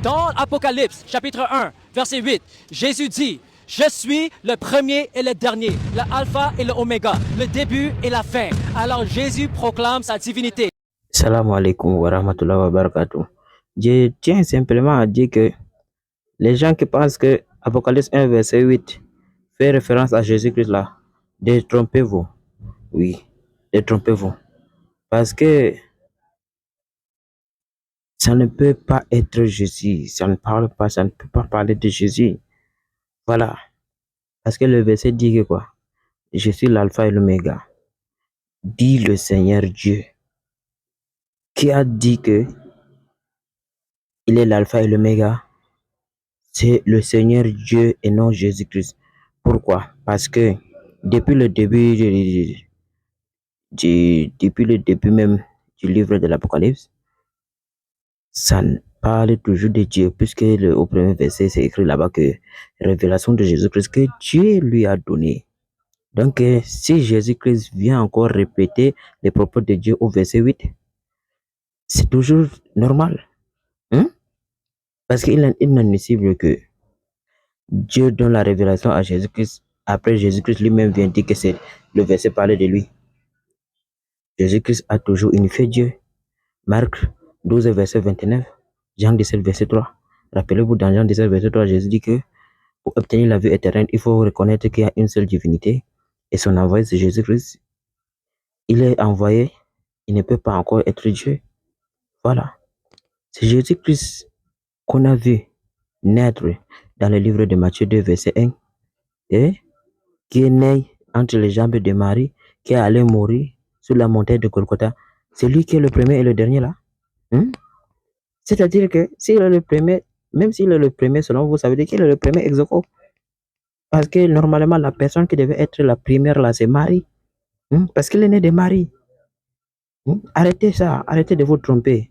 Dans Apocalypse, chapitre 1, verset 8, Jésus dit, je suis le premier et le dernier, le alpha et le oméga, le début et la fin. Alors Jésus proclame sa divinité. Salam alaikum wa rahmatullahi wa barakatuh. Je tiens simplement à dire que les gens qui pensent que Apocalypse 1, verset 8 fait référence à Jésus-Christ là, détrompez-vous. Oui, détrompez-vous. Parce que ça ne peut pas être Jésus. Ça ne peut pas parler de Jésus. Voilà. Parce que le verset dit que quoi? Je suis l'alpha et l'oméga. Dit le Seigneur Dieu. Qui a dit que il est l'alpha et l'oméga? C'est le Seigneur Dieu et non Jésus-Christ. Pourquoi? Parce que depuis le début depuis le début même du livre de l'Apocalypse, ça parle toujours de Dieu, puisque au premier verset, c'est écrit là-bas que révélation de Jésus-Christ que Dieu lui a donné. Donc, si Jésus-Christ vient encore répéter les propos de Dieu au verset 8, c'est toujours normal. Hein? Parce qu'il est inadmissible que Dieu donne la révélation à Jésus-Christ. Après, Jésus-Christ lui-même vient dire que c'est le verset parle de lui. Jésus-Christ a toujours unifié Dieu. Marc 12, verset 29. Jean 17, verset 3. Rappelez-vous, dans Jean 17, verset 3, Jésus dit que pour obtenir la vie éternelle, il faut reconnaître qu'il y a une seule divinité. Et son envoyé, c'est Jésus-Christ. Il est envoyé. Il ne peut pas encore être Dieu. Voilà. C'est Jésus-Christ qu'on a vu naître dans le livre de Matthieu 2, verset 1. Et qui est né entre les jambes de Marie, qui est allé mourir sur la montagne de Golgotha. C'est lui qui est le premier et le dernier là. C'est-à-dire que s'il est le premier, même s'il est le premier selon vous, ça veut dire qu'il est le premier ex aequo. Parce que normalement, la personne qui devait être la première là, c'est Marie. Parce qu'il est né de Marie. Arrêtez ça, arrêtez de vous tromper.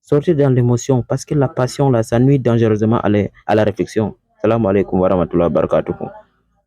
Sortez dans l'émotion, parce que la passion là, ça nuit dangereusement à la réflexion. Salam alaikum wa rahmatullahi wa barakatuh.